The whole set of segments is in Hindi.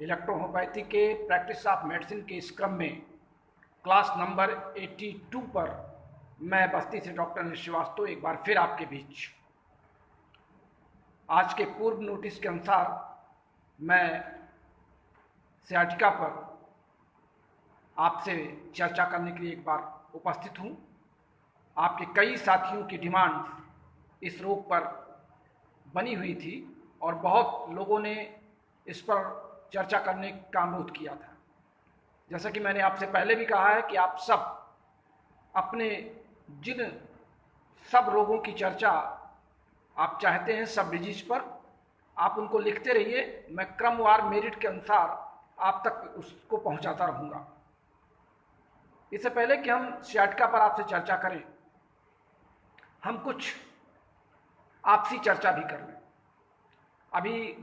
इलेक्ट्रोहोम्योपैथी के प्रैक्टिस ऑफ मेडिसिन के इस क्रम में क्लास नंबर 82 पर मैं बस्ती से डॉक्टर अनिल श्रीवास्तव एक बार फिर आपके बीच। आज के पूर्व नोटिस के अनुसार मैं सियाटिका पर आपसे चर्चा करने के लिए एक बार उपस्थित हूँ। आपके कई साथियों की डिमांड इस रोग पर बनी हुई थी और बहुत लोगों ने इस पर चर्चा करने का अनुरोध किया था। जैसा कि मैंने आपसे पहले भी कहा है कि आप सब अपने जिन सब रोगों की चर्चा आप चाहते हैं, सब डिजीज पर, आप उनको लिखते रहिए। मैं क्रमवार मेरिट के अनुसार आप तक उसको पहुंचाता रहूँगा। इससे पहले कि हम सियाटिका पर आपसे चर्चा करें, हम कुछ आपसी चर्चा भी कर लें। अभी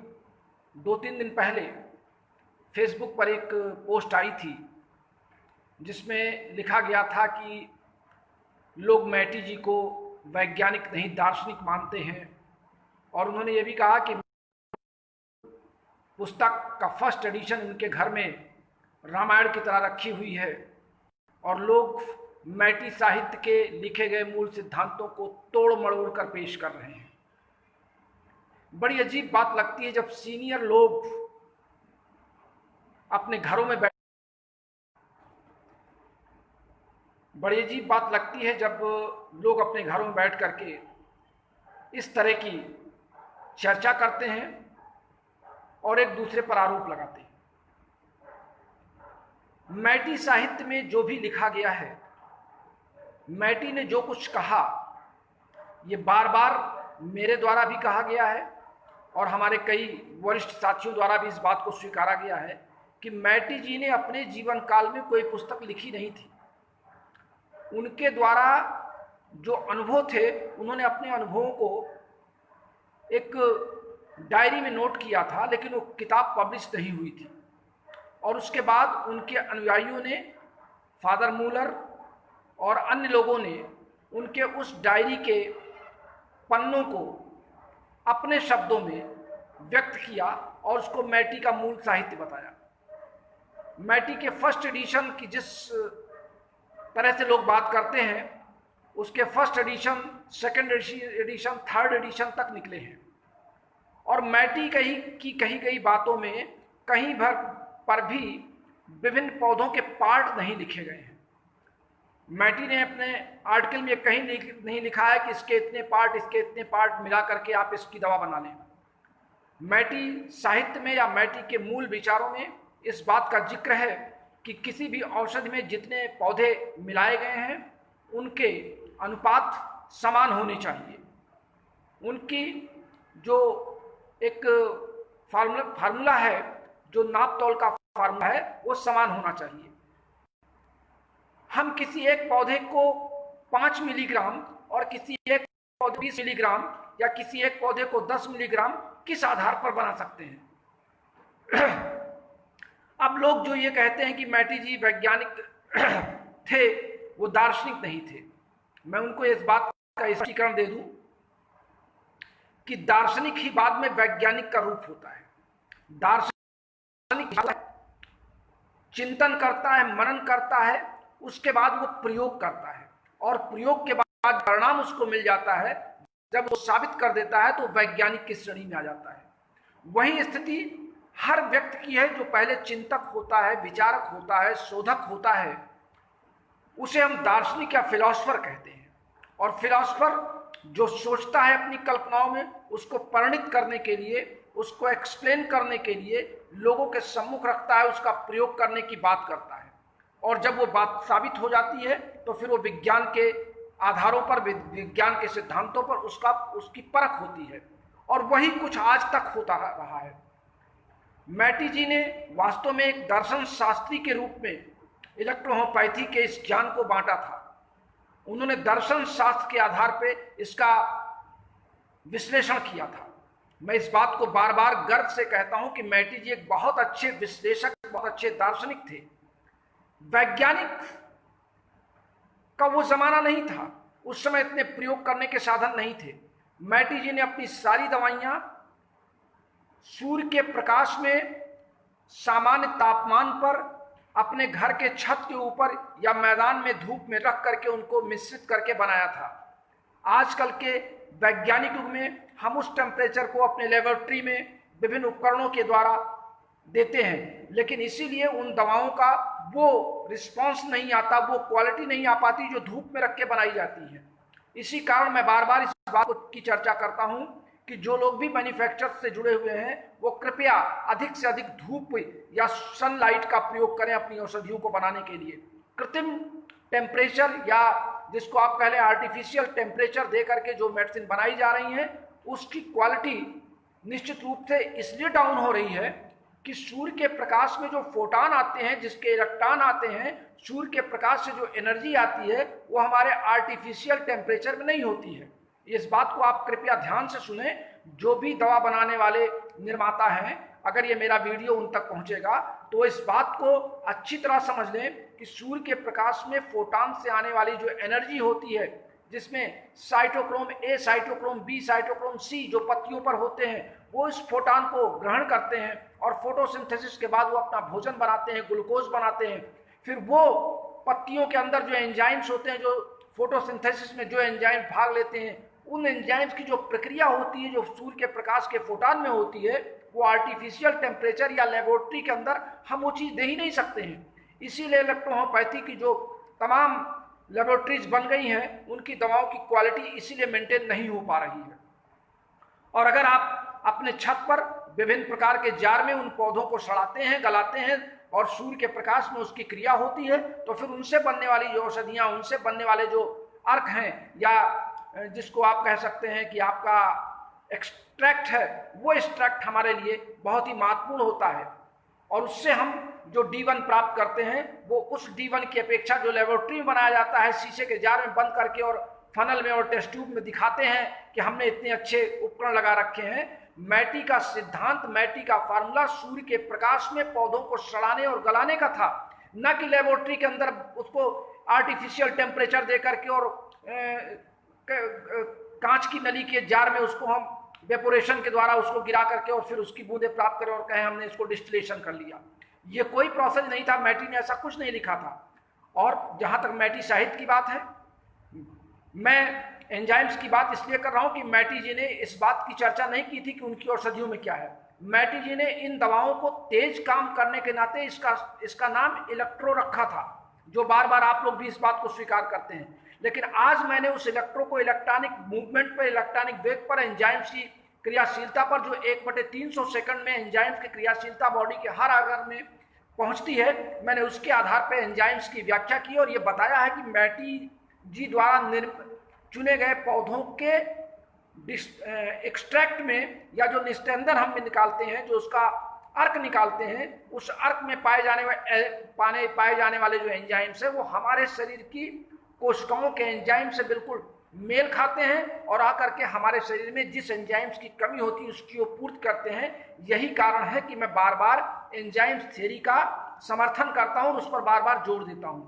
2-3 दिन पहले फेसबुक पर एक पोस्ट आई थी जिसमें लिखा गया था कि लोग मैटी जी को वैज्ञानिक नहीं दार्शनिक मानते हैं, और उन्होंने ये भी कहा कि पुस्तक का फर्स्ट एडिशन उनके घर में रामायण की तरह रखी हुई है और लोग मैटी साहित्य के लिखे गए मूल सिद्धांतों को तोड़ मरोड़ कर पेश कर रहे हैं। बड़ी अजीब बात लगती है जब सीनियर लोग अपने घरों में बड़ी अजीब बात लगती है जब लोग अपने घरों में बैठ करके इस तरह की चर्चा करते हैं और एक दूसरे पर आरोप लगाते हैं। मैटी साहित्य में जो भी लिखा गया है, मैटी ने जो कुछ कहा, ये बार बार मेरे द्वारा भी कहा गया है और हमारे कई वरिष्ठ साथियों द्वारा भी इस बात को स्वीकारा गया है कि मैटी जी ने अपने जीवन काल में कोई पुस्तक लिखी नहीं थी। उनके द्वारा जो अनुभव थे, उन्होंने अपने अनुभवों को एक डायरी में नोट किया था, लेकिन वो किताब पब्लिश नहीं हुई थी। और उसके बाद उनके अनुयायियों ने, फादर मूलर और अन्य लोगों ने उनके उस डायरी के पन्नों को अपने शब्दों में व्यक्त किया और उसको मैटी का मूल साहित्य बताया। मैटी के फर्स्ट एडिशन की जिस तरह से लोग बात करते हैं, उसके first edition, second edition, third edition तक निकले हैं और मैटी की कही गई बातों में कहीं भर पर भी विभिन्न पौधों के पार्ट नहीं लिखे गए हैं। मैटी ने अपने आर्टिकल में कहीं नहीं लिखा है कि इसके इतने पार्ट, इसके इतने पार्ट मिला करके आप इसकी दवा बना लें। मैटी साहित्य में या मैटी के मूल विचारों में इस बात का जिक्र है कि किसी भी औषधि में जितने पौधे मिलाए गए हैं उनके अनुपात समान होने चाहिए। उनकी जो एक फार्मूला है, जो नाप तौल का फार्मूला है, वो समान होना चाहिए। हम किसी एक पौधे को 5 मिलीग्राम और किसी एक पौधे 20 मिलीग्राम या किसी एक पौधे को 10 मिलीग्राम किस आधार पर बना सकते हैं? अब लोग जो ये कहते हैं कि मैटी जी वैज्ञानिक थे, वो दार्शनिक नहीं थे, मैं उनको इस बात का स्पष्टीकरण दे दूं कि दार्शनिक ही बाद में वैज्ञानिक का रूप होता है। दार्शनिक चिंतन करता है, मनन करता है, उसके बाद वो प्रयोग करता है और प्रयोग के बाद परिणाम उसको मिल जाता है। जब वो साबित कर देता है तो वैज्ञानिक की श्रेणी में आ जाता है। वही स्थिति हर व्यक्ति की है जो पहले चिंतक होता है, विचारक होता है, शोधक होता है, उसे हम दार्शनिक या फिलॉसफर कहते हैं। और फिलॉसफर जो सोचता है अपनी कल्पनाओं में, उसको परिणित करने के लिए, उसको एक्सप्लेन करने के लिए लोगों के सम्मुख रखता है, उसका प्रयोग करने की बात करता है और जब वो बात साबित हो जाती है तो फिर वो विज्ञान के आधारों पर, विज्ञान के सिद्धांतों पर उसकी परख होती है और वही कुछ आज तक होता रहा है। मैटी जी ने वास्तव में एक दर्शन शास्त्री के रूप में इलेक्ट्रोहोम्योपैथी के इस ज्ञान को बांटा था। उन्होंने दर्शन शास्त्र के आधार पर इसका विश्लेषण किया था। मैं इस बात को बार बार गर्व से कहता हूं कि मैटी जी एक बहुत अच्छे विश्लेषक, बहुत अच्छे दार्शनिक थे। वैज्ञानिक का वो जमाना नहीं था, उस समय इतने प्रयोग करने के साधन नहीं थे। मैटी जी ने अपनी सारी दवाइयां सूर्य के प्रकाश में सामान्य तापमान पर अपने घर के छत के ऊपर या मैदान में धूप में रख करके उनको मिश्रित करके बनाया था। आजकल के वैज्ञानिक युग में हम उस टेम्परेचर को अपने लेबोरेटरी में विभिन्न उपकरणों के द्वारा देते हैं, लेकिन इसीलिए उन दवाओं का वो रिस्पांस नहीं आता, वो क्वालिटी नहीं आ पाती जो धूप में रख के बनाई जाती है। इसी कारण मैं बार बार इस बात की चर्चा करता हूं कि जो लोग भी मैन्युफैक्चर से जुड़े हुए हैं वो कृपया अधिक से अधिक धूप या सनलाइट का प्रयोग करें अपनी औषधियों को बनाने के लिए। कृत्रिम टेम्परेचर या जिसको आप कह लें आर्टिफिशियल टेम्परेचर दे करके जो मेडिसिन बनाई जा रही हैं उसकी क्वालिटी निश्चित रूप से इसलिए डाउन हो रही है कि सूर्य के प्रकाश में जो फोटॉन आते हैं, जिसके इलेक्ट्रॉन आते हैं, सूर्य के प्रकाश से जो एनर्जी आती है वो हमारे आर्टिफिशियल टेम्परेचर में नहीं होती है। इस बात को आप कृपया ध्यान से सुने। जो भी दवा बनाने वाले निर्माता हैं, अगर ये मेरा वीडियो उन तक पहुंचेगा तो इस बात को अच्छी तरह समझ लें कि सूर्य के प्रकाश में फोटॉन से आने वाली जो एनर्जी होती है, जिसमें cytochrome A, cytochrome B, cytochrome C जो पत्तियों पर होते हैं, वो इस फोटॉन को ग्रहण करते हैं और फोटोसिंथेसिस के बाद वो अपना भोजन बनाते हैं, ग्लूकोज बनाते हैं। फिर वो पत्तियों के अंदर जो एंजाइम्स होते हैं, जो फोटोसिंथेसिस में जो एंजाइम भाग लेते हैं, उन एंजाइम्स की जो प्रक्रिया होती है जो सूर्य के प्रकाश के फोटॉन में होती है, वो आर्टिफिशियल टेम्परेचर या लेबोरेटरी के अंदर हम वो चीज़ दे ही नहीं सकते हैं। इसीलिए इलेक्ट्रोहोम्योपैथी की जो तमाम लेबोरेटरीज बन गई हैं उनकी दवाओं की क्वालिटी इसीलिए मेंटेन नहीं हो पा रही है। और अगर आप अपने छत पर विभिन्न प्रकार के जार में उन पौधों को सड़ाते हैं, गलाते हैं और सूर्य के प्रकाश में उसकी क्रिया होती है, तो फिर उनसे बनने वाली जो औषधियाँ, उनसे बनने वाले जो अर्क हैं या जिसको आप कह सकते हैं कि आपका एक्सट्रैक्ट है, वो एक्सट्रैक्ट हमारे लिए बहुत ही महत्वपूर्ण होता है। और उससे हम जो D1 प्राप्त करते हैं वो उस D1 की अपेक्षा जो लेबोरेटरी में बनाया जाता है, शीशे के जार में बंद करके और फनल में और टेस्ट ट्यूब में दिखाते हैं कि हमने इतने अच्छे उपकरण लगा रखे हैं। मैटी का सिद्धांत, मैटी का फार्मूला सूर्य के प्रकाश में पौधों को सड़ाने और गलाने का था, न कि लेबोरेटरी के अंदर उसको आर्टिफिशियल टेम्परेचर दे करके और कांच की नली के जार में उसको हम वेपोरेशन के द्वारा उसको गिरा करके और फिर उसकी बूंदें प्राप्त करें और कहें हमने इसको डिस्टिलेशन कर लिया। ये कोई प्रोसेस नहीं था, मैटी ने ऐसा कुछ नहीं लिखा था। और जहां तक मैटी साहित्य की बात है, मैं एंजाइम्स की बात इसलिए कर रहा हूं कि मैटी जी ने इस बात की चर्चा नहीं की थी कि उनकी औषधियों में क्या है। मैटी जी ने इन दवाओं को तेज काम करने के नाते इसका नाम इलेक्ट्रो रखा था, जो बार बार आप लोग भी इस बात को स्वीकार करते हैं। लेकिन आज मैंने उस इलेक्ट्रो को इलेक्ट्रॉनिक मूवमेंट पर, इलेक्ट्रॉनिक वेग पर, एंजाइम्स की क्रियाशीलता पर, जो 1/300 सेकंड में एंजाइम्स की क्रियाशीलता बॉडी के हर ऑर्गन में पहुंचती है, मैंने उसके आधार पर एंजाइम्स की व्याख्या की और ये बताया है कि मैटी जी द्वारा चुने गए पौधों के एक्सट्रैक्ट में या जो निस्टेंदर हम निकालते हैं, जो उसका अर्क निकालते हैं, उस अर्क में पाए जाने वाले जो एंजाइम्स है वो हमारे शरीर की कोशिकाओं के एंजाइम से बिल्कुल मेल खाते हैं और आकर के हमारे शरीर में जिस एंजाइम्स की कमी होती है उसकी वो पूर्ति करते हैं। यही कारण है कि मैं बार बार एंजाइम्स थ्योरी का समर्थन करता हूं और उस पर बार बार जोर देता हूं,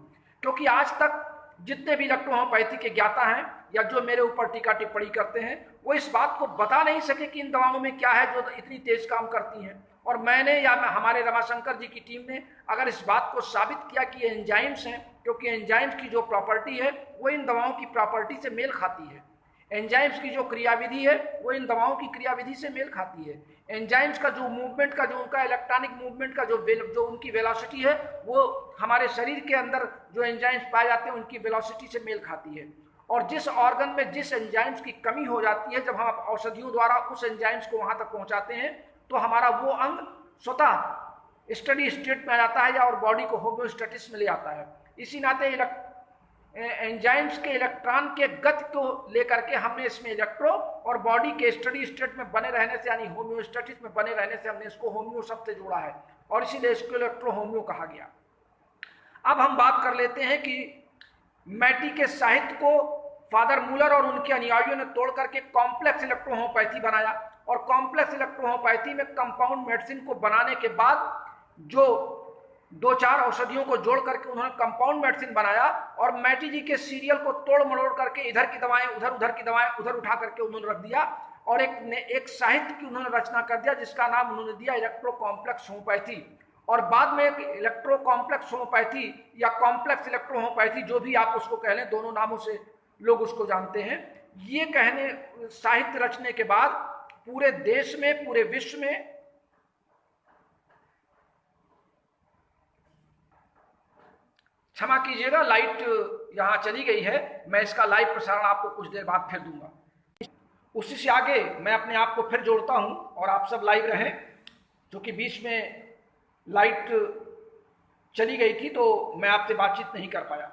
क्योंकि आज तक जितने भी इलेक्ट्रोहोम्योपैथी के ज्ञाता हैं या जो मेरे ऊपर टीका टिप्पणी करते हैं, वो इस बात को बता नहीं सके कि इन दवाओं में क्या है जो इतनी तेज काम करती हैं। और मैंने या हमारे रमाशंकर जी की टीम ने अगर इस बात को साबित किया कि ये एंजाइम्स हैं, क्योंकि एंजाइम्स की जो प्रॉपर्टी है वो इन दवाओं की प्रॉपर्टी से मेल खाती है, एंजाइम्स की जो क्रियाविधि है वो इन दवाओं की क्रियाविधि से मेल खाती है, एंजाइम्स का जो मूवमेंट का, जो उनका इलेक्ट्रॉनिक मूवमेंट का जो उनकी वेलोसिटी है वो हमारे शरीर के अंदर जो एंजाइम्स पाए जाते हैं उनकी वेलोसिटी से मेल खाती है। और जिस ऑर्गन में जिस एंजाइम्स की कमी हो जाती है, जब हम औषधियों द्वारा उस एंजाइम्स को वहां तक पहुंचाते हैं तो हमारा वो अंग स्वतः स्टडी स्टेट में आ जाता है या और बॉडी को होम्योस्टेटिस में ले आता है। इसी नाते एंजाइम्स के इलेक्ट्रॉन के गति को लेकर के हमने इसमें इलेक्ट्रो और बॉडी के स्टडी स्टेट में बने रहने से यानी होम्योस्टेटिस में बने रहने से हमने इसको होम्यो शब्द से जोड़ा है और इसीलिए इसको इलेक्ट्रो होम्यो कहा गया। अब हम बात कर लेते हैं कि मैटी के साहित्य को फादर मूलर और उनके अनुयायियों ने तोड़ करके कॉम्प्लेक्स इलेक्ट्रोहोम्योपैथी बनाया और कॉम्प्लेक्स इलेक्ट्रोहोम्योपैथी में कंपाउंड मेडिसिन को बनाने के बाद जो 2-4 औषधियों को जोड़ करके उन्होंने कंपाउंड मेडिसिन बनाया और मैटी जी के सीरियल को तोड़ मरोड़ करके इधर की दवाएं उधर की दवाएं उधर उठा करके उन्होंने रख दिया और एक साहित्य की उन्होंने रचना कर दिया जिसका नाम उन्होंने दिया इलेक्ट्रो कॉम्प्लेक्स होम्योपैथी। और बाद में एक इलेक्ट्रो कॉम्प्लेक्स होम्योपैथी या कॉम्प्लेक्स इलेक्ट्रो होम्योपैथी, जो भी आप उसको कह लें, दोनों नामों से लोग उसको जानते हैं। ये कहने साहित्य रचने के बाद पूरे देश में, पूरे विश्व में क्षमा कीजिएगा, लाइट यहां चली गई है, मैं इसका लाइव प्रसारण आपको कुछ देर बाद फिर दूंगा। उसी से आगे मैं अपने आप को फिर जोड़ता हूं और आप सब लाइव रहें, क्योंकि बीच में लाइट चली गई थी तो मैं आपसे बातचीत नहीं कर पाया।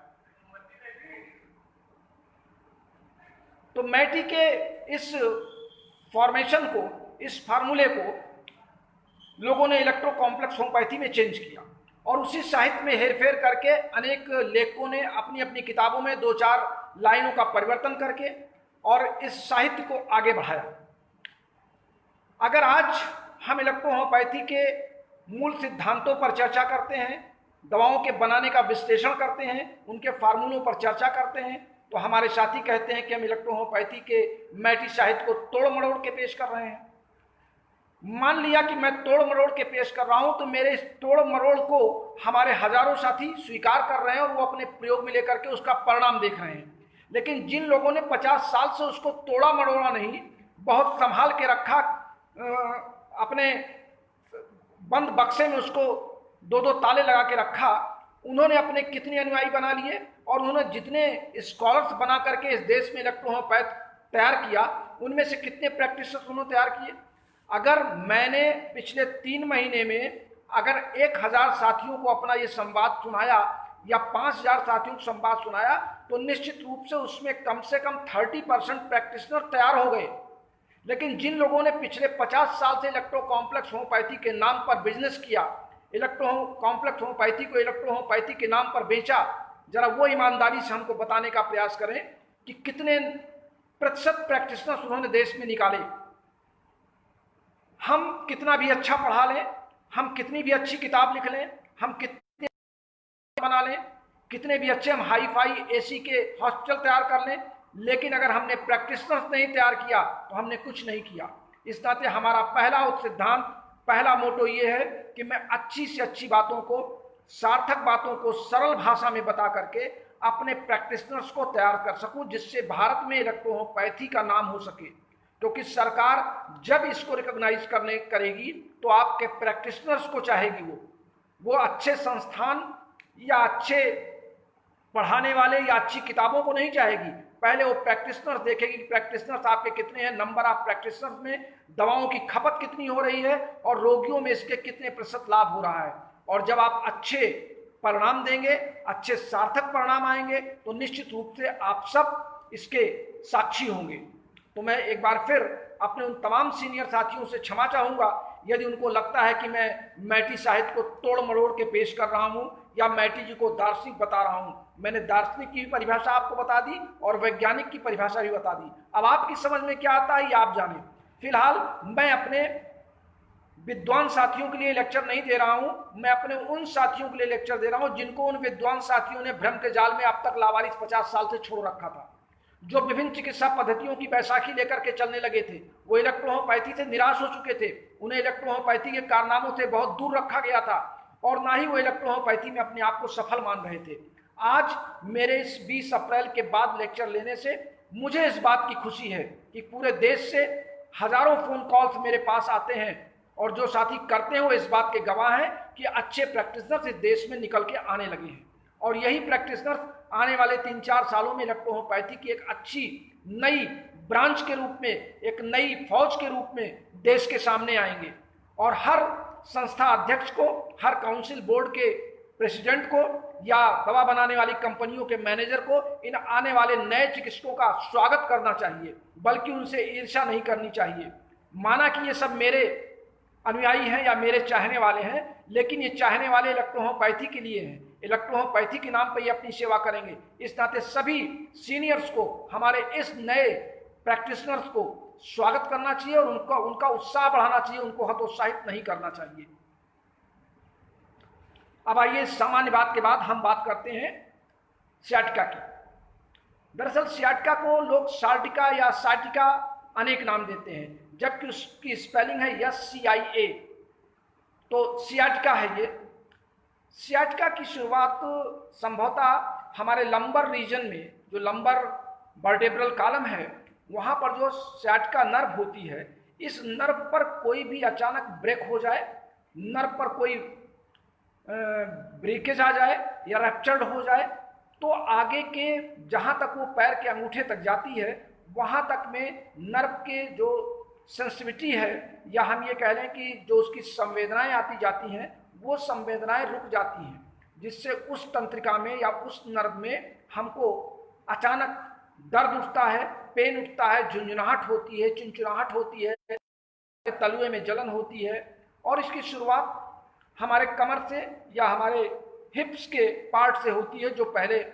तो मैटी के इस फॉर्मेशन को, इस फार्मूले को लोगों ने इलेक्ट्रो कॉम्प्लेक्स होम्योपैथी में चेंज किया और उसी साहित्य में हेरफेर करके अनेक लेखकों ने अपनी अपनी किताबों में 2-4 लाइनों का परिवर्तन करके और इस साहित्य को आगे बढ़ाया। अगर आज हम इलेक्ट्रो होम्योपैथी के मूल सिद्धांतों पर चर्चा करते हैं, दवाओं के बनाने का विश्लेषण करते हैं, उनके फार्मूलों पर चर्चा करते हैं, तो हमारे साथी कहते हैं कि हम इलेक्ट्रो होम्योपैथी के मैटी साहित्य को तोड़ मरोड़ के पेश कर रहे हैं। मान लिया कि मैं तोड़ मरोड़ के पेश कर रहा हूं, तो मेरे इस तोड़ मरोड़ को हमारे हजारों साथी स्वीकार कर रहे हैं और वो अपने प्रयोग में लेकर के उसका परिणाम देख रहे हैं। लेकिन जिन लोगों ने 50 साल से उसको तोड़ा मरोड़ा नहीं, बहुत संभाल के रखा, अपने बंद बक्से में उसको 2-2 ताले लगा के रखा, उन्होंने अपने कितने अनुयायी बना लिए और उन्होंने जितने स्कॉलर्स बना करके इस देश में इलेक्ट्रो होम्योपैथ तैयार किया, उनमें से कितने प्रैक्टिशनर्स उन्होंने तैयार किए। अगर मैंने पिछले 3 महीने में अगर 1000 साथियों को अपना ये संवाद सुनाया या 5000 साथियों को संवाद सुनाया, तो निश्चित रूप से उसमें कम से कम 30% प्रैक्टिशनर तैयार हो गए। लेकिन जिन लोगों ने पिछले 50 साल से इलेक्ट्रो कॉम्प्लेक्स होम्योपैथी के नाम पर बिजनेस किया, इलेक्ट्रो कॉम्प्लेक्स होम्योपैथी को इलेक्ट्रो होम्योपैथी के नाम पर बेचा, जरा वो ईमानदारी से हमको बताने का प्रयास करें कि कितने प्रतिशत प्रैक्टिशनर्स उन्होंने देश में निकाले। हम कितना भी अच्छा पढ़ा लें, हम कितनी भी अच्छी किताब लिख लें, हम कितने बना लें, कितने भी अच्छे हम हाई फाई एसी के हॉस्पिटल तैयार कर लें, लेकिन अगर हमने प्रैक्टिशनर्स नहीं तैयार किया तो हमने कुछ नहीं किया। इस नाते हमारा पहला सिद्धांत, पहला मोटो ये है कि मैं अच्छी से अच्छी बातों को, सार्थक बातों को सरल भाषा में बता करके अपने प्रैक्टिशनर्स को तैयार कर सकूं, जिससे भारत में इलेक्ट्रो होम्योपैथी का नाम हो सके। क्योंकि सरकार जब इसको रिकॉग्नाइज करेगी तो आपके प्रैक्टिशनर्स को चाहेगी, वो अच्छे संस्थान या अच्छे पढ़ाने वाले या अच्छी किताबों को नहीं चाहेगी। पहले वो प्रैक्टिशनर्स देखेगी कि प्रैक्टिशनर्स आपके कितने हैं, नंबर ऑफ प्रैक्टिशनर्स में दवाओं की खपत कितनी हो रही है और रोगियों में इसके कितने प्रतिशत लाभ हो रहा है। और जब आप अच्छे परिणाम देंगे, अच्छे सार्थक परिणाम आएंगे, तो निश्चित रूप से आप सब इसके साक्षी होंगे। तो मैं एक बार फिर अपने उन तमाम सीनियर साथियों से क्षमा चाहूँगा यदि उनको लगता है कि मैं मैटी साहित्य को तोड़ मरोड़ के पेश कर रहा हूँ या मैटी जी को दार्शनिक बता रहा हूँ। मैंने दार्शनिक की भी परिभाषा आपको बता दी और वैज्ञानिक की परिभाषा भी बता दी। अब आपकी समझ में क्या आता है ये आप जानें। फिलहाल मैं अपने विद्वान साथियों के लिए लेक्चर नहीं दे रहा हूं, मैं अपने उन साथियों के लिए लेक्चर दे रहा हूं जिनको उन विद्वान साथियों ने भ्रम के जाल में अब तक लावारिस 50 साल से छोड़ रखा था, जो विभिन्न चिकित्सा पद्धतियों की बैसाखी लेकर के चलने लगे थे। वो इलेक्ट्रो होम्योपैथी से निराश हो चुके थे, उन्हें इलेक्ट्रो होम्योपैथी के कारनामों से बहुत दूर रखा गया था और ना ही वो इलेक्ट्रो होम्योपैथी में अपने आप को सफल मान रहे थे। आज मेरे इस 20 अप्रैल के बाद लेक्चर लेने से मुझे इस बात की खुशी है कि पूरे देश से हजारों फोन कॉल्स मेरे पास आते हैं और जो साथी करते हैं वो इस बात के गवाह हैं कि अच्छे प्रैक्टिशनर्स इस देश में निकल के आने लगे हैं और यही प्रैक्टिशनर्स आने वाले 3-4 सालों में इलेक्ट्रो होम्योपैथी की एक अच्छी नई ब्रांच के रूप में, एक नई फौज के रूप में देश के सामने आएंगे और हर संस्था अध्यक्ष को, हर काउंसिल बोर्ड के प्रेसिडेंट को या दवा बनाने वाली कंपनियों के मैनेजर को इन आने वाले नए चिकित्सकों का स्वागत करना चाहिए, बल्कि उनसे ईर्ष्या नहीं करनी चाहिए। माना कि ये सब मेरे अनुयायी हैं या मेरे चाहने वाले हैं, लेकिन ये चाहने वाले इलेक्ट्रो होम्योपैथी के लिए हैं, इलेक्ट्रो होम्योपैथी के नाम पर ये अपनी सेवा करेंगे। इस नाते सभी सीनियर्स को, हमारे इस नए प्रैक्टिशनर्स को स्वागत करना चाहिए और उनका उत्साह बढ़ाना चाहिए, उनको हतोत्साहित नहीं करना चाहिए। अब आइए सामान्य बात के बाद हम बात करते हैं सियाटिका की। दरअसल सियाटिका को लोग सार्टिका या साटिका अनेक नाम देते हैं, जबकि उसकी स्पेलिंग है SCIA। तो सियाटिका है ये, सियाटिका की शुरुआत संभवतः हमारे लंबर रीजन में, जो लंबर वर्टेब्रल कॉलम है, वहाँ पर जो सियाटिका नर्व होती है, इस नर्व पर कोई भी अचानक ब्रेक हो जाए, नर्व पर कोई ब्रेकेज आ जाए या रैप्चर्ड हो जाए, तो आगे के जहाँ तक वो पैर के अंगूठे तक जाती है, वहाँ तक में नर्व के जो सेंसिटिविटी है, या हम ये कह लें कि जो उसकी संवेदनाएं आती जाती हैं, वो संवेदनाएं रुक जाती हैं, जिससे उस तंत्रिका में या उस नर्व में हमको अचानक दर्द उठता है, पेन उठता है, झुंझुनाहट होती है, चिंचिड़ाहट होती है, तलुए में जलन होती है। और इसकी शुरुआत हमारे कमर से या हमारे हिप्स के पार्ट से होती है, जो पहले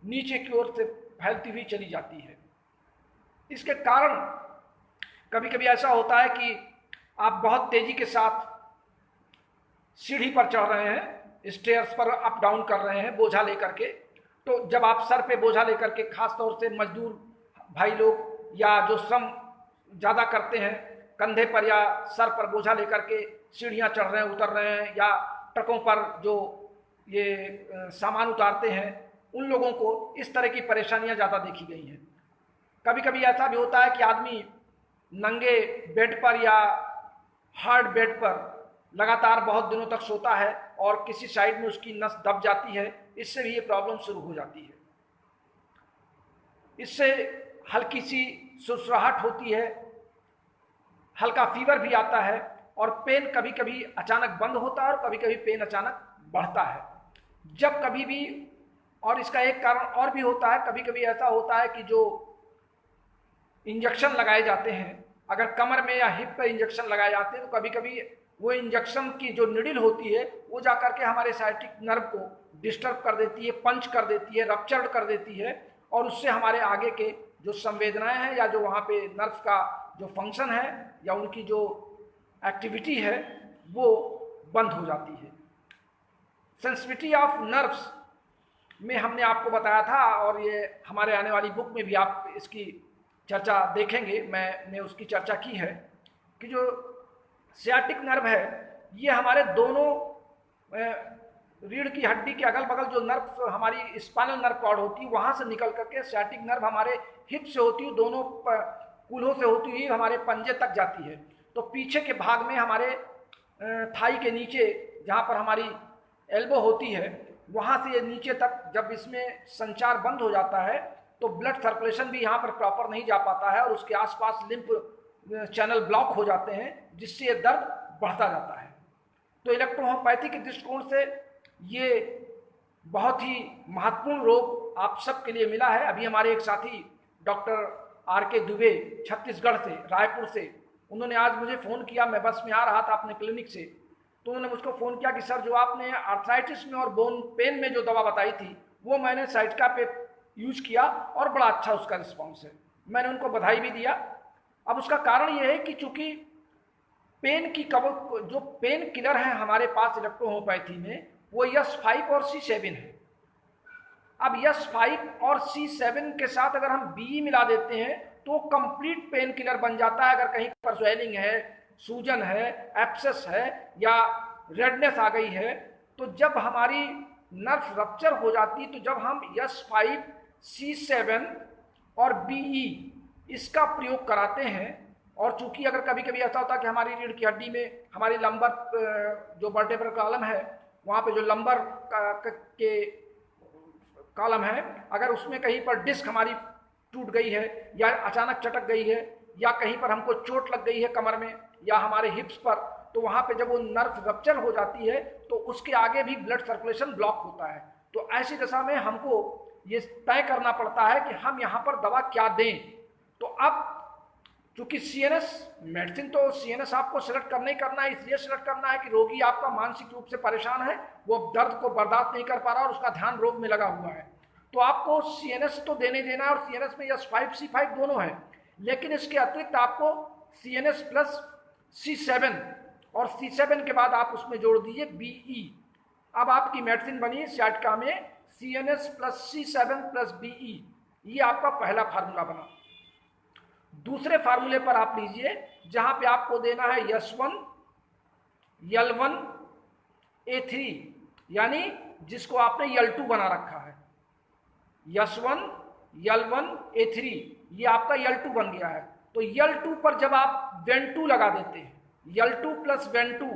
नीचे की ओर से फैलती हुई चली जाती है। इसके कारण कभी कभी ऐसा होता है कि आप बहुत तेजी के साथ सीढ़ी पर चढ़ रहे हैं, स्टेयर्स पर अप डाउन कर रहे हैं बोझा लेकर के, तो जब आप सर पे बोझा लेकर के, खास तौर से मजदूर भाई लोग या जो श्रम ज़्यादा करते हैं, कंधे पर या सर पर बोझा लेकर के सीढ़ियाँ चढ़ रहे हैं, उतर रहे हैं, या ट्रकों पर जो ये सामान उतारते हैं, उन लोगों को इस तरह की परेशानियाँ ज़्यादा देखी गई हैं। कभी कभी ऐसा भी होता है कि आदमी नंगे बेड पर या हार्ड बेड पर लगातार बहुत दिनों तक सोता है और किसी साइड में उसकी नस दब जाती है, इससे भी ये प्रॉब्लम शुरू हो जाती है। इससे हल्की सी सुसराहट होती है, हल्का फीवर भी आता है, और पेन कभी कभी अचानक बंद होता है और कभी कभी पेन अचानक बढ़ता है। जब कभी भी, और इसका एक कारण और भी होता है, कभी कभी ऐसा होता है कि जो इंजेक्शन लगाए जाते हैं, अगर कमर में या हिप पर इंजेक्शन लगाए जाते हैं, तो कभी कभी वो इंजेक्शन की जो निडिल होती है, वो जाकर के हमारे साइटिक नर्व को डिस्टर्ब कर देती है, पंच कर देती है, रप्चर्ड कर देती है, और उससे हमारे आगे के जो संवेदनाएं हैं या जो वहाँ पे नर्व का जो फंक्शन है या उनकी जो एक्टिविटी है, वो बंद हो जाती है। सेंसिटिविटी ऑफ नर्व्स में हमने आपको बताया था, और ये हमारे आने वाली बुक में भी आप इसकी चर्चा देखेंगे, मैंने उसकी चर्चा की है कि जो सियाटिक नर्व है, ये हमारे दोनों रीढ़ की हड्डी के अगल बगल जो नर्व हमारी स्पाइनल नर्व कॉर्ड होती है, वहाँ से निकल करके सियाटिक नर्व हमारे हिप से होती है, दोनों कूल्हों से होती हुई हमारे पंजे तक जाती है। तो पीछे के भाग में हमारे थाई के नीचे, जहाँ पर हमारी एल्बो होती है, वहाँ से ये नीचे तक जब इसमें संचार बंद हो जाता है, तो ब्लड सर्कुलेशन भी यहाँ पर प्रॉपर नहीं जा पाता है, और उसके आसपास लिम्फ चैनल ब्लॉक हो जाते हैं, जिससे ये दर्द बढ़ता जाता है। तो इलेक्ट्रोहोम्योपैथी के दृष्टिकोण से ये बहुत ही महत्वपूर्ण रोग आप सबके लिए मिला है। अभी हमारे एक साथी डॉक्टर RK दुबे छत्तीसगढ़ से, रायपुर से, उन्होंने आज मुझे फ़ोन किया, मैं बस में आ रहा था अपने क्लिनिक से, तो उन्होंने मुझको फ़ोन किया कि सर, जो आपने आर्थराइटिस में और बोन पेन में जो दवा बताई थी, वो मैंने साइटिका पे यूज किया और बड़ा अच्छा उसका रिस्पॉन्स है। मैंने उनको बधाई भी दिया। अब उसका कारण ये है कि चूँकि पेन की जो पेन किलर है हमारे पास इलेक्ट्रोहोम्योपैथी में, वो यस5 और C7 है। अब यस5 और C7 के साथ अगर हम BE मिला देते हैं, तो कंप्लीट पेन किलर बन जाता है। अगर कहीं पर स्वेलिंग है, सूजन है, एब्सेस है या रेडनेस आ गई है, तो जब हमारी नर्व रप्चर हो जाती है, तो जब हम यस5, C7 और BE इसका प्रयोग कराते हैं, और चूंकि अगर कभी कभी ऐसा होता है कि हमारी रीढ़ की हड्डी में हमारी लंबर जो वर्टेब्रल कॉलम है, वहाँ पे जो लंबर के कॉलम है, अगर उसमें कहीं पर डिस्क हमारी टूट गई है या अचानक चटक गई है या कहीं पर हमको चोट लग गई है कमर में या हमारे हिप्स पर, तो वहाँ पे जब वो नर्व रप्चर हो जाती है, तो उसके आगे भी ब्लड सर्कुलेशन ब्लॉक होता है। तो ऐसी दशा में हमको ये तय करना पड़ता है कि हम यहाँ पर दवा क्या दें। तो अब चूंकि CNS मेडिसिन, तो CNS आपको सेलेक्ट करना ही करना है, इसलिए सेलेक्ट करना है कि रोगी आपका मानसिक रूप से परेशान है, वो दर्द को बर्दाश्त नहीं कर पा रहा और उसका ध्यान रोग में लगा हुआ है, तो आपको CNS तो देने देना है। और CNS में यस5 C5 दोनों है, लेकिन इसके अतिरिक्त आपको CNS प्लस C7 और C7 के बाद आप उसमें जोड़ दीजिए BE। अब आपकी मेडिसिन बनी सियाटिका में CNS plus C7 plus BE, ये आपका पहला फार्मूला बना। दूसरे फार्मूले पर आप लीजिए, जहां पे आपको देना है यस1, L1, A3 यानी जिसको आपने L2 बना रखा है, S1 L1 A3, ये आपका L2 बन गया है। तो L2 पर जब आप Ven2 लगा देते हैं, L2 प्लस Ven2,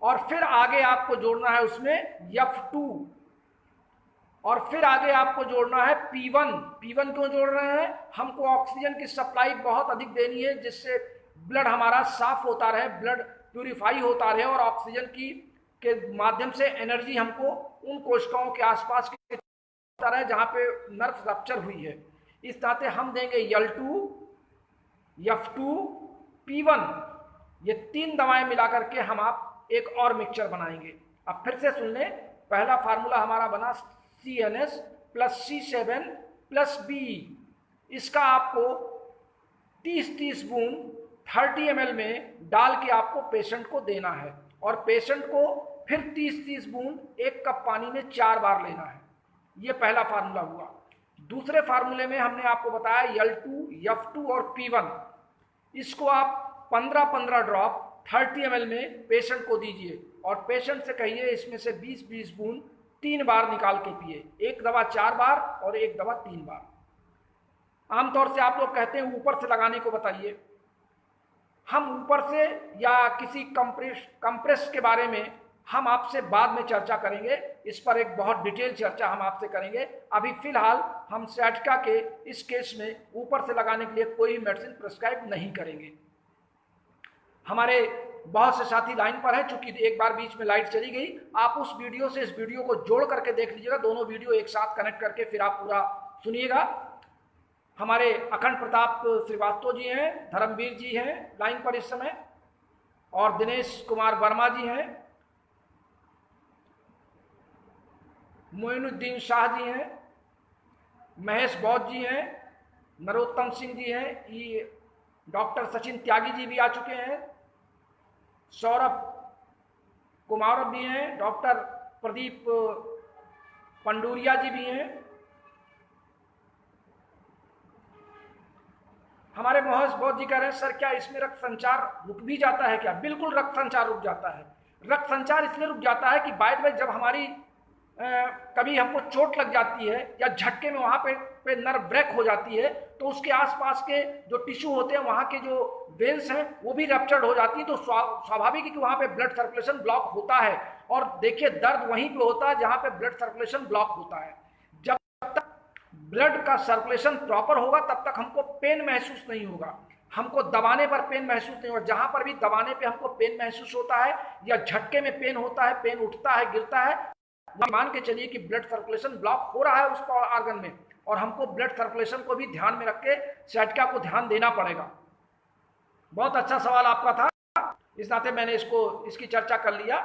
और फिर आगे आपको जोड़ना है उसमें F2, और फिर आगे आपको जोड़ना है P1। P1 क्यों जोड़ रहे हैं? हमको ऑक्सीजन की सप्लाई बहुत अधिक देनी है, जिससे ब्लड हमारा साफ होता रहे, ब्लड प्यूरिफाई होता रहे, और ऑक्सीजन की के माध्यम से एनर्जी हमको उन कोशिकाओं के आसपास के रहे जहां पे नर्व रप्चर हुई है। इस नाते हम देंगे L2, F2, P1, ये 3 दवाएं मिलाकर के हम आप एक और मिक्सचर बनाएंगे। अब फिर से सुन लें, पहला फार्मूला हमारा बना CNS plus C7 plus B। इसका आपको 30-30 बूंद 30 ml में डाल के आपको पेशेंट को देना है, और पेशेंट को फिर 30-30 बूंद 1 कप पानी में 4 बार लेना है। ये पहला फार्मूला हुआ। दूसरे फार्मूले में हमने आपको बताया L2, F2 और P1, इसको आप 15-15 ड्रॉप 30 ml में पेशेंट को दीजिए, और पेशेंट से कहिए इसमें से 20-20 बूंद 3 बार निकाल के पिए। एक दवा 4 बार और एक दवा 3 बार। आमतौर से आप लोग कहते हैं ऊपर से लगाने को बताइए। हम ऊपर से या किसी कंप्रेस के बारे में हम आपसे बाद में चर्चा करेंगे, इस पर एक बहुत डिटेल चर्चा हम आपसे करेंगे। अभी फिलहाल हम सैटिका के इस केस में ऊपर से लगाने के लिए कोई मेडिसिन प्रिस्क्राइब नहीं करेंगे। हमारे बहुत से साथी लाइन पर हैं, चूंकि एक बार बीच में लाइट चली गई, आप उस वीडियो से इस वीडियो को जोड़ करके देख लीजिएगा, दोनों वीडियो एक साथ कनेक्ट करके फिर आप पूरा सुनिएगा। हमारे अखंड प्रताप श्रीवास्तव जी हैं, धर्मवीर जी हैं लाइन पर इस समय, और दिनेश कुमार वर्मा जी हैं, मोइनुद्दीन शाह जी हैं, महेश बौद्ध जी हैं, नरोत्तम सिंह जी हैं, ये डॉक्टर सचिन त्यागी जी भी आ चुके हैं, सौरभ कुमार भी हैं, डॉक्टर प्रदीप पंडूरिया जी भी हैं, हमारे महेश बौद्ध जी कह रहे हैं सर क्या इसमें रक्त संचार रुक भी जाता है क्या? बिल्कुल रक्त संचार रुक जाता है। रक्त संचार इसलिए रुक जाता है कि बाय द वे जब हमारी कभी हमको चोट लग जाती है या झटके में वहाँ पे नर्व ब्रेक हो जाती है, तो उसके आसपास के जो टिश्यू होते हैं, वहाँ के जो वेन्स हैं वो भी रप्चर्ड हो जाती है। तो स्वाभाविक है कि वहाँ पे ब्लड सर्कुलेशन ब्लॉक होता है, और देखिए दर्द वहीं पे होता है जहाँ पे ब्लड सर्कुलेशन ब्लॉक होता है। जब तक ब्लड का सर्कुलेशन प्रॉपर होगा तब तक हमको पेन महसूस नहीं होगा, हमको दबाने पर पेन महसूस नहीं होगा। जहाँ पर भी दबाने पे हमको पेन महसूस होता है या झटके में पेन होता है, पेन उठता है, गिरता है, मान के चलिए कि ब्लड सर्कुलेशन ब्लॉक हो रहा है उस ऑर्गन में, और हमको ब्लड सर्कुलेशन को भी ध्यान में रख के सैटिका को ध्यान देना पड़ेगा। बहुत अच्छा सवाल आपका था, इस नाते मैंने इसकी चर्चा कर लिया।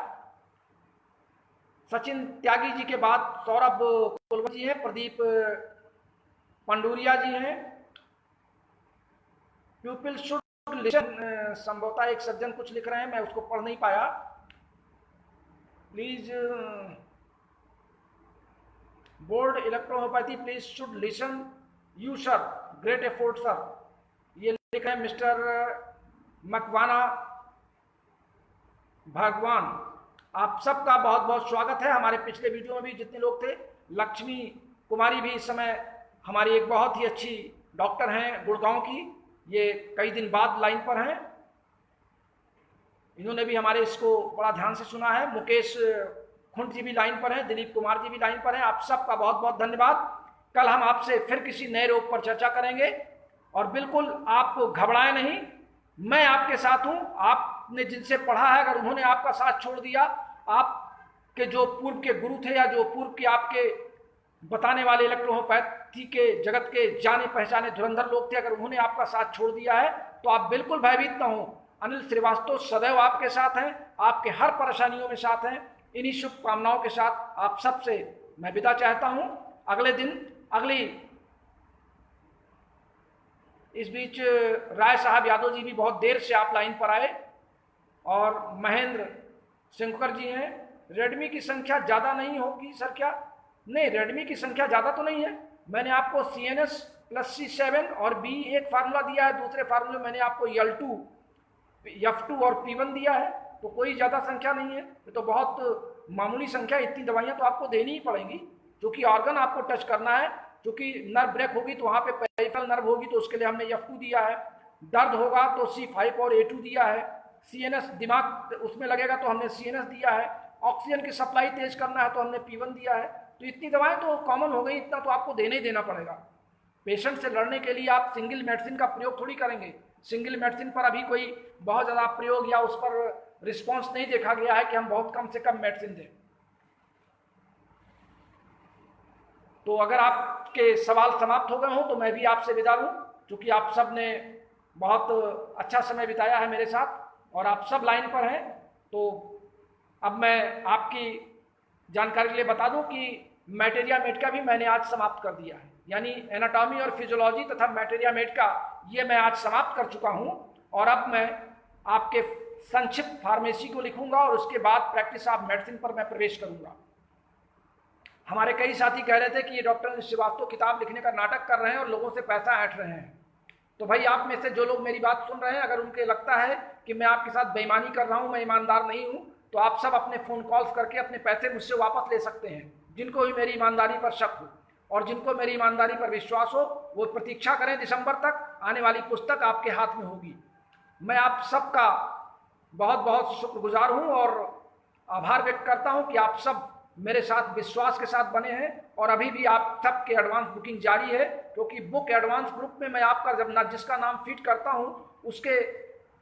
सचिन त्यागी जी के बाद सौरभ कुलवर्ती जी हैं, प्रदीप पंडूरिया जी हैं। पीपल शुड लिसन, संभवतः एक सज्जन कुछ लिख रहे हैं, मैं उसको पढ़ नहीं पाया, please. Board electrohomeopathy please should listen you sir, great effort sir, ये लिख रहे हैं मिस्टर मकवाना भगवान। आप सबका बहुत बहुत स्वागत है। हमारे पिछले वीडियो में भी जितने लोग थे, लक्ष्मी कुमारी भी इस समय हमारी एक बहुत ही अच्छी डॉक्टर हैं गुड़गांव की, ये कई दिन बाद लाइन पर हैं, इन्होंने भी हमारे इसको बड़ा ध्यान से सुना है। मुकेश खुंट जी भी लाइन पर हैं, दिलीप कुमार जी भी लाइन पर हैं। आप सबका बहुत बहुत धन्यवाद। कल हम आपसे फिर किसी नए रोग पर चर्चा करेंगे, और बिल्कुल आप घबराएं नहीं, मैं आपके साथ हूं। आपने जिनसे पढ़ा है, अगर उन्होंने आपका साथ छोड़ दिया, आपके जो पूर्व के गुरु थे या जो पूर्व के आपके बताने वाले इलेक्ट्रोहोम्योपैथी के जगत के जाने पहचाने धुरंधर लोग थे, अगर उन्होंने आपका साथ छोड़ दिया है तो आप बिल्कुल भयभीत न हो। अनिल श्रीवास्तव सदैव आपके साथ हैं, आपके हर परेशानियों में साथ हैं। इन्हीं शुभकामनाओं के साथ आप सबसे मैं विदा चाहता हूं। अगले दिन इस बीच राय साहब यादव जी भी बहुत देर से आप लाइन पर आए, और महेंद्र सिंहकर जी हैं। रेडमी की संख्या ज़्यादा नहीं होगी सर क्या? नहीं, रेडमी की संख्या ज़्यादा तो नहीं है। मैंने आपको CNS प्लस C7 और B एक फार्मूला दिया है, दूसरे फार्मूले मैंने आपको L2, F2 और P1 दिया है। तो कोई ज़्यादा संख्या नहीं है, ये तो बहुत मामूली संख्या। इतनी दवाइयाँ तो आपको देनी ही पड़ेंगी, क्योंकि ऑर्गन आपको टच करना है। क्योंकि नर्व ब्रेक होगी तो वहाँ पे पेरिफेरल नर्व होगी, तो उसके लिए हमने F2 दिया है। दर्द होगा तो C5 और A2 दिया है। CNS दिमाग उसमें लगेगा तो हमने CNS दिया है। ऑक्सीजन की सप्लाई तेज करना है तो हमने P1 दिया है। तो इतनी दवाएं तो कॉमन हो गई, इतना तो आपको देना ही देना पड़ेगा। पेशेंट से लड़ने के लिए आप सिंगल मेडिसिन का प्रयोग थोड़ी करेंगे। सिंगल मेडिसिन पर अभी कोई बहुत ज़्यादा प्रयोग या उस पर रिस्पॉन्स नहीं देखा गया है कि हम बहुत कम से कम मेडिसिन दें। तो अगर आपके सवाल समाप्त हो गए हों तो मैं भी आपसे विदा लूँ, क्योंकि आप सब ने बहुत अच्छा समय बिताया है मेरे साथ और आप सब लाइन पर हैं। तो अब मैं आपकी जानकारी के लिए बता दूं कि मैटेरिया मेड का भी मैंने आज समाप्त कर दिया है, यानी एनाटॉमी और फिजियोलॉजी तथा मैटेरिया मेड का ये मैं आज समाप्त कर चुका हूं। और अब मैं आपके संक्षिप्त फार्मेसी को लिखूंगा और उसके बाद प्रैक्टिस ऑफ मेडिसिन पर मैं प्रवेश करूंगा। हमारे कई साथी कह रहे थे कि ये डॉक्टर श्रीवास्तव किताब लिखने का नाटक कर रहे हैं और लोगों से पैसा ऐंठ रहे हैं। तो भाई आप में से जो लोग मेरी बात सुन रहे हैं, अगर उनके लगता है कि मैं आपके साथ बेईमानी कर रहा हूं, मैं ईमानदार नहीं हूं, तो आप सब अपने फ़ोन कॉल्स करके अपने पैसे मुझसे वापस ले सकते हैं, जिनको भी मेरी ईमानदारी पर शक हो। और जिनको मेरी ईमानदारी पर विश्वास हो वो प्रतीक्षा करें, दिसंबर तक आने वाली पुस्तक आपके हाथ में होगी। मैं आप सबका बहुत बहुत शुक्रगुजार हूँ और आभार व्यक्त करता हूँ कि आप सब मेरे साथ विश्वास के साथ बने हैं। और अभी भी आप सबके एडवांस बुकिंग जारी है, क्योंकि बुक एडवांस ग्रुप में मैं आपका जब जिसका नाम फीड करता हूँ उसके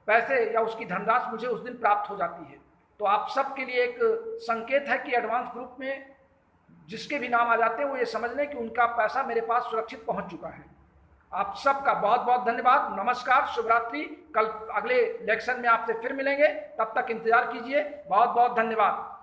पैसे या उसकी धनराशि मुझे उस दिन प्राप्त हो जाती है। तो आप सब के लिए एक संकेत है कि एडवांस ग्रुप में जिसके भी नाम आ जाते हैं वो ये समझ लें कि उनका पैसा मेरे पास सुरक्षित पहुंच चुका है। आप सबका बहुत बहुत धन्यवाद। नमस्कार, शुभ रात्रि। कल अगले लेक्शन में आपसे फिर मिलेंगे, तब तक इंतजार कीजिए। बहुत बहुत धन्यवाद।